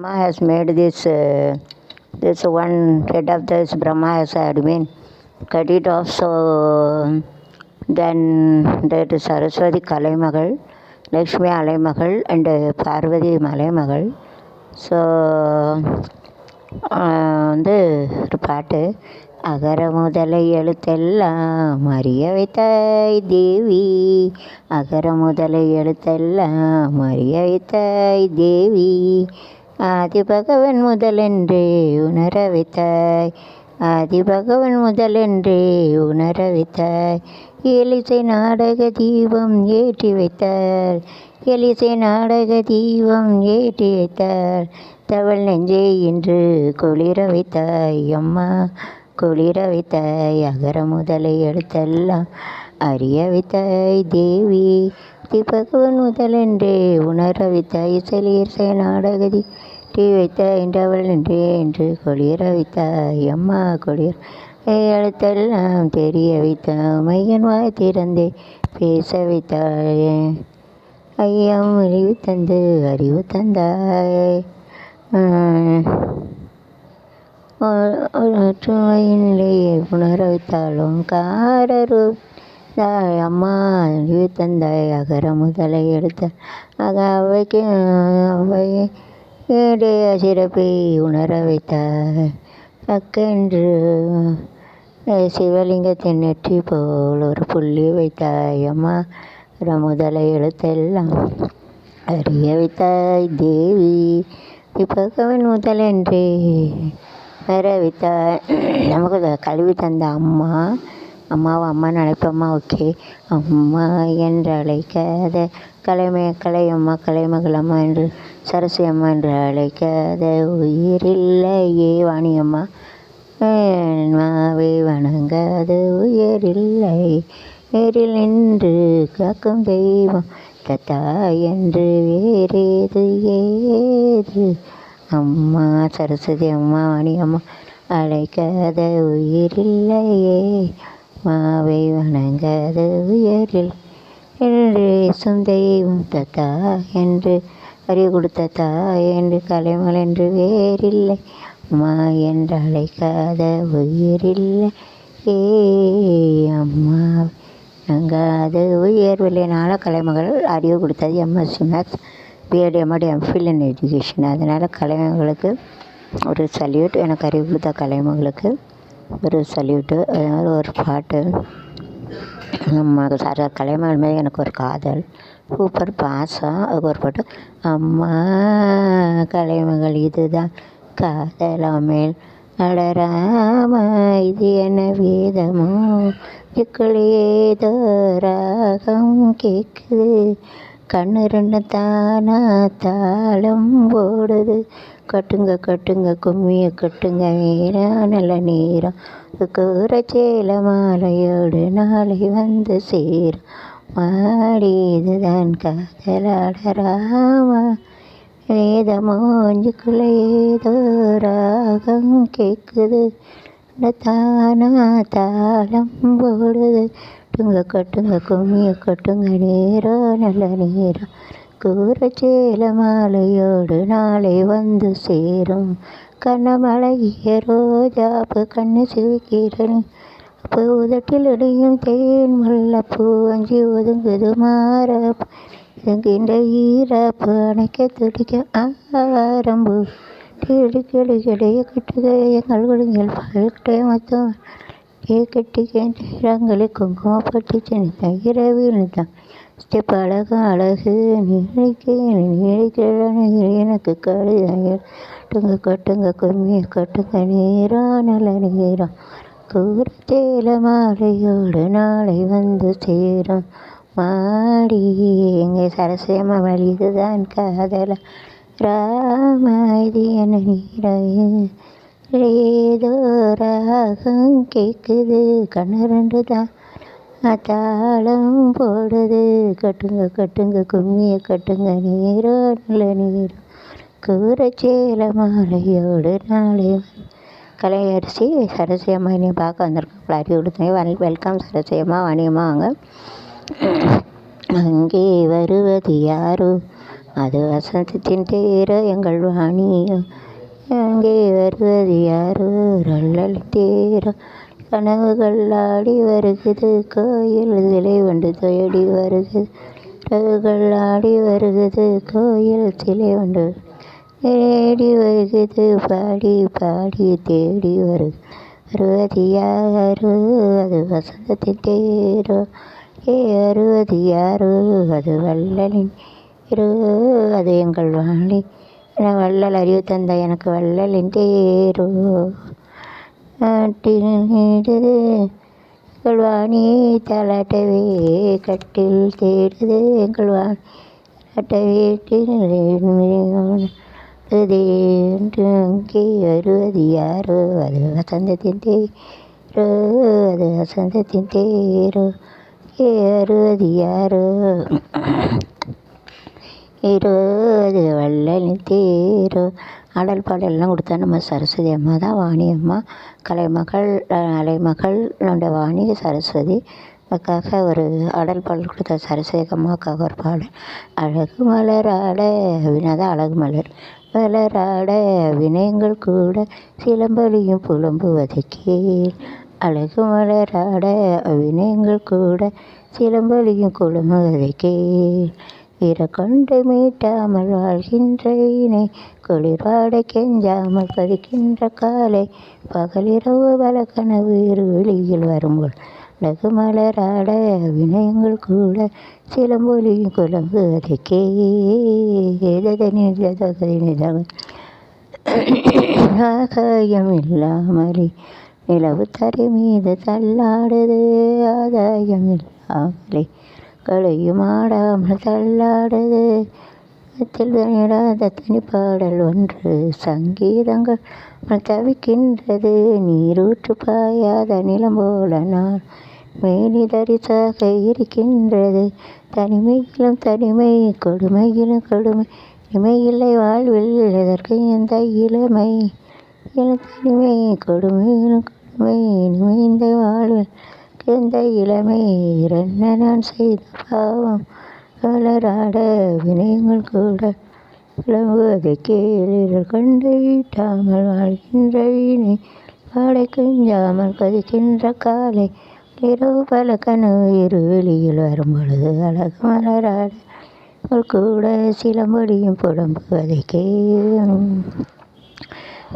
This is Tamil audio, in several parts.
Brahma has made this one head of this Brahma has admin cut it off. So then there is Saraswati Kalaimagal, Lakshmi Alaimagal, and Parvati Malaimagal. So வந்து ஒரு பாட்டு, அகர முதல எழுத்தெல்லாம் அறிய வைத்தாய் தேவி, அகர முதல எழுத்தெல்லாம் அறிய வைத்தாய் தேவி, ஆதிபகவன் முதலென்றே உணர வைத்தாய், ஆதிபகவன் முதலென்றே உணர வைத்தாய், எலிசை நாடக தீபம் ஏற்றி வைத்தார், எலிசை நாடக தீபம் ஏற்றி வைத்தார், தவள் நெஞ்சே இன்று குளிர வைத்தாய் அம்மா, குளிர வைத்தாய், அகர முதலை எழுத்தெல்லாம் அறிய வைத்தாய் தேவி, பகவன் முதலென்றே உணர வைத்தாய், இசை நாடகதி டீ வைத்தாய், தவள் நெஞ்சே என்று குளிர வைத்தாய் அம்மா, குளிர எழுத்தெல்லாம் தெரிய வைத்தாய், மையன் வாய் திறந்தே பேச வைத்தாய், ஐயம் அறிவு தந்து அறிவு தந்தாய், நிலையை உணர வைத்தாலும் காரரு அம்மா அறிவு தந்தாய், அகர முதலை எடுத்த அவைக்கு அவையுடைய சிறப்பை உணர வைத்தாய், அக்கென்று சிவலிங்கத்தின் நெற்றி போல் ஒரு புள்ளி வைத்தாய் அம்மா, முதலை எழுத்தெல்லாம் அறிய வைத்தாய் தேவி, பகவன் முதலென்றே வர வைத்தாய். நமக்கு கல்வி தந்த அம்மா, அம்மாவை அம்மா நினைப்பம்மா, ஓகே, அம்மா என்று அழைக்காத கலையம்மா கலைமகளம்மா என்று சரஸ்வதி அம்மா என்று அழைக்காத உயிரில்லையே வாணியம்மா, மாவை வணங்காத உயிரில்லை, நேரில் நின்று காக்கும் தெய்வம் தத்தா என்று வேறேது ஏது, அம்மா சரஸ்வதி அம்மா வாணி அம்மா அழைக்காத உயிரில்லையே, மாவை வணங்காத உயிரில் என்று ஏசும் தெய்வம் தத்தா என்று அறிவு கொடுத்த தாய் என்று கலைமல் என்று வேறில்லை, அம்மா என்று அழைக்காத உயிரில்லை ஏ அம்மா வணங்காத உயர்வில்லைனால கலைமகள் அறிவு கொடுத்தது MSc maths, BEd MEd MPhil in education. அதனால் கலைமகளுக்கு ஒரு சல்யூட், எனக்கு அறிவு கொடுத்த கலைமகளுக்கு ஒரு சல்யூட்டு. அதனால் ஒரு பாட்டு, அம்மா கலைமகள் மேலே எனக்கு ஒரு காதல், சூப்பர் பாசம், அதுக்கு ஒரு பாட்டு, அம்மா கலைமகள் இதுதான் காதலாமேல் அடராம இது என்ன வேதமோ, ஏதோ ராகம் கேட்குது, கண்ணு ரெண்டு தானா தாளம் போடுது, கட்டுங்க கட்டுங்க கும்மிய கட்டுங்க நேரம் நல்ல நேரம், கூறச்சேல மாலையோடு நாளை வந்து சேரும், மாடி இதுதான் காதலாடராமா வேதமோ, அஞ்சுக்குள்ளே ஏதோ ராகம் கேட்குது, தானா தாளம் போடுது, கட்டுங்க கும்மிய கட்டுங்க நேரம் நல்ல நேரம், கூறச்சேல மாலையோடு நாளை வந்து சேரும், கண்ணமழகிய ரோஜாப்பு கண்ணு சிவிக்கிறேன், அப்போ உதட்டில் இடையும் தேன் முல்லைப்பூ அஞ்சி ஒதுங்குது மாறப்பு, இதுங்கின்ற ஈரப்பு அணைக்க துடிக்க ஆரம்பு, கிளிக்கிடைய கட்டுக எங்கள் கொடுங்கள் பல்கிட்ட மொத்தம் கட்டிக்கங்களை குங்குமப்பட்டு சின்ன இரவில் தான் ஸ்டெப் அழகு அழகு நீழிக்கிறான எனக்கு கழுதைகள் கட்டுங்க கட்டுங்க கும்மிய கட்டுங்க நேரம் நல்ல நேரம், கூறச்சேல மாலையோடு நாளை வந்து சேரும், மாடி எங்கே சரஸ்வதியம்மா வழி இதுதான் காதலா ராம இது என்ன நீரையே, ஏதோ ராகம் கேட்குது, கண்ணு ரெண்டு தான் தாளம் போடுது, கட்டுங்க கட்டுங்க கும்மிய கட்டுங்க நேரம் நல்ல நேரம், கூறச்சேல மாலையோடு நாளை கலையரசி சரஸ்வதி அம்மா என்னையும் பார்க்க வந்திருக்காங்க, அறிவு கொடுத்தேன், வெல்கம் சரஸ்வதி அம்மா வாணியம்மா வாங்க. அங்கே வருவது யாரோ அது வசந்தத்தின் தேரோ எங்கள் வாணியோ அங்கே வருவது யாரோ ரள்ளல் தேரோ கனவுகள் ஆடி வருகுது கோயில் சிலை ஒன்று தேடி வருகுது கனவுகள் ஆடி வருகுது கோயில் சிலை ஒன்று தேடி வருகுது பாடி பாடி தேடி வருவது யாரோ அது வசந்தத்தின் தேரோ அருவது யாரோ அது வள்ளலின் தேரோ அது எங்கள் வாணி என வள்ளல் அறிவு தந்த எனக்கு வள்ளலின் தேரோ நாட்டில் நீடுது எங்கள் வாணியை தாலாட்டவே கட்டில் தேடுது எங்கள் வாணி வீட்டில் அங்கே வருவது யாரோ அது வசந்தத்தின் தேரோ அது வசந்தத்தின் தேரோ வருவது யாரோ அது வள்ளலின் தேரோ. ஆடல் பாடல்லாம் கொடுத்தா நம்ம சரஸ்வதி அம்மா தான், வாணி அம்மா கலைமகள் அலைமகள் நம்முடைய வாணி சரஸ்வதி. அதுக்காக ஒரு ஆடல் பாடல் கொடுத்த சரஸ்வதி அம்மாவுக்காக ஒரு பாடல். அழகு மலராட வினாதான் அழகு மலராட வினயங்கள் கூட சிலம்பொலியும் புலம்புவதை கேள். அழகு மலராட வினயங்கள் கூட சிலம்பொலியும் குழுமுவதை கேள். கொண்டு மீட்டாமல் வாழ்கின்ற வீணை குளிர்வாட கெஞ்சாமல் கதிக்கின்ற காலை பகலிரவு பல கனவு வெளியில் வரும்போது அழகு மலராட வினயங்கள் கூட சிலம்பொலியும் குழம்புவதை கேதனிதாக ஆகாயம் இல்லாமலே நிலவு தரை மீது தள்ளாடுது. ஆதாயம் இல்லாமலே களையும் ஆடாமல் தள்ளாடுது. தனியிடாத தனிப்பாடல் ஒன்று சங்கீதங்கள் தவிக்கின்றது. நீரூற்று பாயாத நிலம் போல நான் மேனி தரிசாக இருக்கின்றது. தனிமையிலும் தனிமை கொடுமையிலும் கொடுமை இனிமையில்லை வாழ்வில் எதற்கு இந்த இளமை. தனிமை கொடுமையிலும் கொடுமை இனிமை இந்த வாழ்வில் எந்த இளமை. என்ன நான் செய்த பாவம் வளராட வினயங்கள் கூட விளம்புவதை கேளீர்கள். கொண்டு ஈட்டாமல் வாழ்கின்ற வீணை பாடை குஞ்சாமல் கதிக்கின்ற காலை இரவு பல கனவு வெளியில் வரும் பொழுது அழகு மலராட கூட சிலம்பொலியும் புலம்புவதை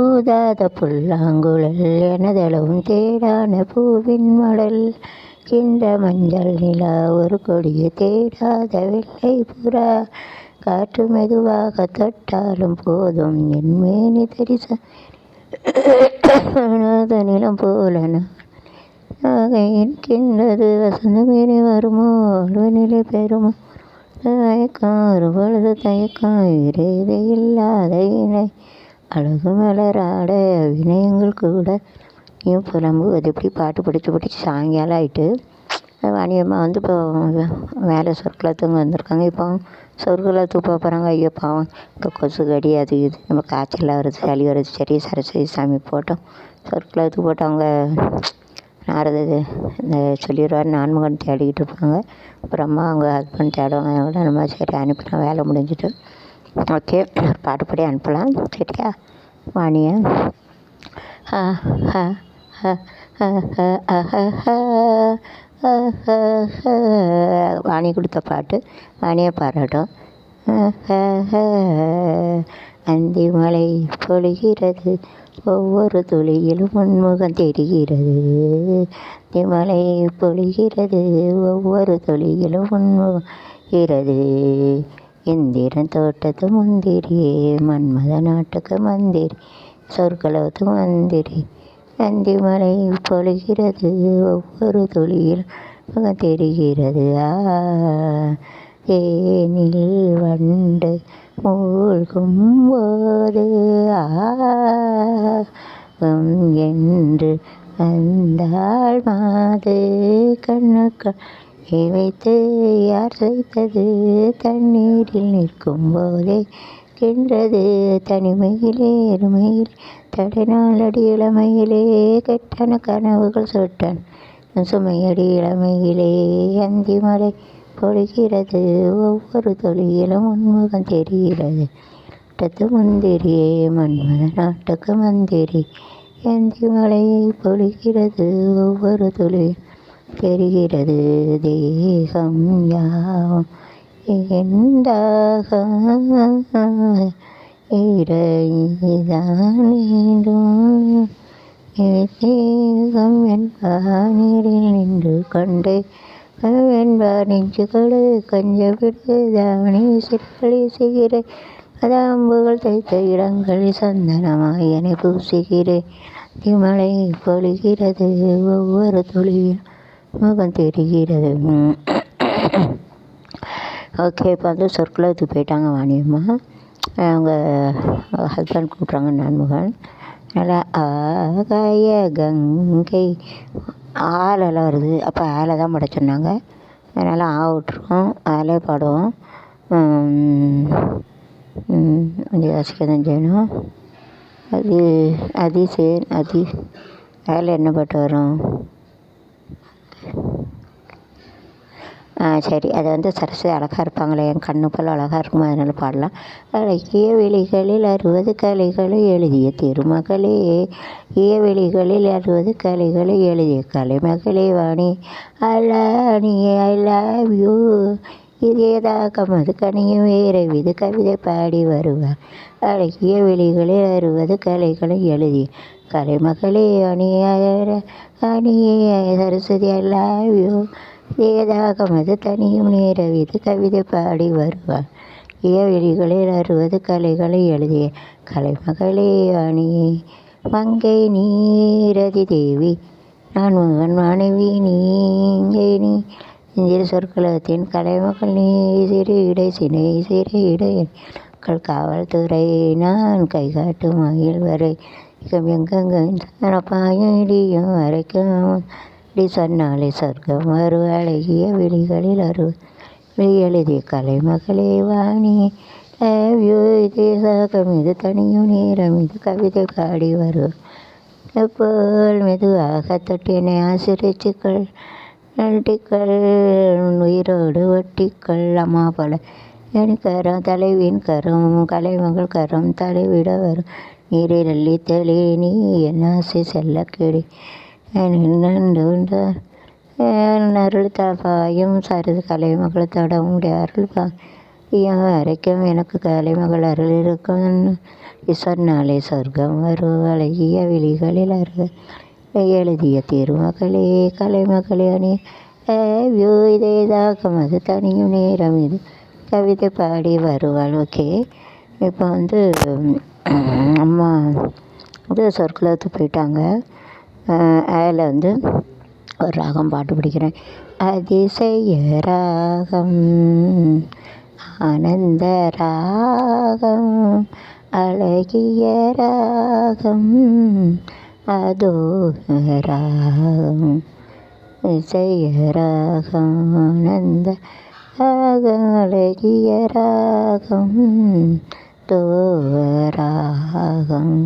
ஊதாத புல்லாங்குழல் எனதளவும் தேடான பூவின் மடல் கின்ற மஞ்சள் நிலா ஒரு கொடியை தேடாத வெள்ளை புறா. காற்று மெதுவாக தொட்டாலும் போதும் என் மேனி தரிச நிலம் போல நான் இருக்கின்றது. வசந்தமேனி வருமோ அழுவநிலை பெறுமோ தயக்கம் ஒரு பொழுது தயக்கம் இறைவே இல்லாத இணை. அழகு மலராட வினயங்கள் கூட நீயும் புலம்புவது எப்படி பாட்டு படித்து சாயங்காலம் ஆகிட்டு வாணியம்மா வந்து இப்போ மேலே சொற்குலத்துக்கு வந்திருக்காங்க. இப்போ சொற்குலத்துக்கு போக போகிறாங்க. ஐயோ பாவம் இப்போ கொசு கடி அது இது நம்ம காய்ச்சலாக வருது சளி வருது. சரி சரஸ்வதி சாமி போட்டோம் சொற்குலத்துக்கு போட்டு அவங்க நாரது இந்த சொல்லிடுவார் நான்முகன் தேடிக்கிட்டு இருப்பாங்க. அப்புறமா அவங்க ஹஸ்பண்ட் தேடுவாங்க. கூட நம்ம சரி அனுப்பினா வேலை முடிஞ்சிட்டு ஓகே பாட்டு பாடி அனுப்பலாம். சரியா வாணியை வாணி கொடுத்த பாட்டு வாணியை பாராட்டும். அந்தி மழை பொழிகிறது ஒவ்வொரு துளியிலும் உன்முகம் தெரிகிறது. மழை பொழிகிறது ஒவ்வொரு துளியிலும் உன்முகம் இருக்கிறது. இந்திரன் தோட்டத்து முந்திரியே மன்மத நாட்டுக்கு மந்திரி சொற்களத்து மந்திரி. நந்தி மலை பொழிகிறது ஒவ்வொரு துளியில் தெரிகிறது. ஏனில் வண்டு மூழ்கும் போது என்று வந்தாள் மாது கண்ணுக்கள் வைத்து யார் செய்தது தண்ணீரில் நிற்கும் போதே கின்றது. தனிமையிலே எருமையிலே தடைநாளடி இளமையிலே கெட்டன கனவுகள் சொட்டன் சுமையடி இளமையிலே. அந்தி மலை பொழிகிறது ஒவ்வொரு துளியிலும் உன்முகம் தெரிகிறது. நாட்டத்து முந்திரியே மன்மத நாட்டுக்கு மந்திரி ஏந்தி மழையை பொழிகிறது ஒவ்வொரு துளியும் தெரிகிறது. தேகம் யாவும் எந்தாக இறைதான் வேண்டும் தேகம் என்பானில் நின்று கொண்டே என்பார் நெஞ்சுகளு கஞ்ச விடுதாவணி சிற்களி செய்கிறேன் அதாம்புகள் தைத்த இடங்களில் சந்தனமாய் என பூசுகிறேன். திமலை பொழிகிறது ஒவ்வொரு துளியும் முகம் தெரிகிறது. ஓகே, இப்போ வந்து சொற்குலத்துக்கு போயிட்டாங்க வாணியம்மா. அவங்க ஹஸ்பண்ட் கூப்பிட்றாங்க நான்முகன். நல்லா ஆகாய கங்கை ஆலெல்லாம் வருது. அப்போ ஆலை தான் பாட சொன்னாங்க. அதனால் விட்டுருவோம், ஆலே பாடுவோம். கொஞ்சம் யோசிக்க தான் செய்யணும். அது ஆலை என்ன பாட்டு வரும்? சரி, அது வந்து சரஸ்வதி அழகாக இருப்பாங்களே, என் கண்ணு போல் அழகாக இருக்குமா, அதனால் பாடலாம். அழகிய வெளிகளில் 60 கலைகளை எழுதிய திருமகளே, வெளிகளில் 60 கலைகளை எழுதிய கலைமகளே வாணி அல்லாணியே ஐ லவ் யூ இதேதாக மது கனியும் வேற விது கவிதை பாடி வருவார். அழகிய வெளிகளில் 60 கலைகளை எழுதிய கலைமகளே அணியே சரஸ்வதி ஐ லவ் யூ ஏதாக மது தனியும் நேர விது கவிதை பாடி வருவார். வெளிகளில் 60 கலைகளை எழுதிய கலைமகளே அணியே மங்கை நீரதி தேவி நான் மகன் மனைவி நீங்கை நீ இந்திர சொற்களத்தின் கலைமகள் நீ சிறு இடை சினை சிறு இடை மக்கள் காவல்துறை நான் கை காட்டு மயில் வரை எங்கெங்க பாயும் இடியும் வரைக்கும் இப்படி சொன்னாலே சொர்க்கம் வரும். அழகிய வெளிகளில் 60 எழுதிய கலைமகளே வாணி தேசகம் இது தனியும் நேரம் இது கவிதை பாடி வரும். எப்போல் மெதுவாக தொட்டினை ஆசிரிச்சுக்கள் நட்டிக்கள் உயிரோடு ஒட்டிக்கள் அம்மா போல என் கரம் தலைவின் கரம் கலைமகள் கரம் தலைவிட வரும். நீரில் அள்ளி தெளி நீ என் ஆசை செல்ல கெடி அருள் தாபாயும் சரது கலைமகள் தொட முடிய அருள் வரைக்கும் எனக்கு கலைமகள் அருள் இருக்கும் சொன்னாலே சொர்க்கம் வரும். அழகிய விழிகளில் எழுதிய திருமகளே கலைமகளே அணி இதேதாக அது தனியும் நேரம் இது கவிதை பாடி வருவாள். ஓகே, இப்போ வந்து அம்மா வந்து சொற்குலத்துக்கு போயிட்டாங்க. அதில் வந்து ஒரு ராகம் பாட்டு பிடிக்கிறேன். அதிசய ராகம் ஆனந்த ராகம் அழகிய ராகம் அதோ ராகம் இசைய ராகம் ஆனந்த ராகம் அழகிய ராகம் தோ ராகம்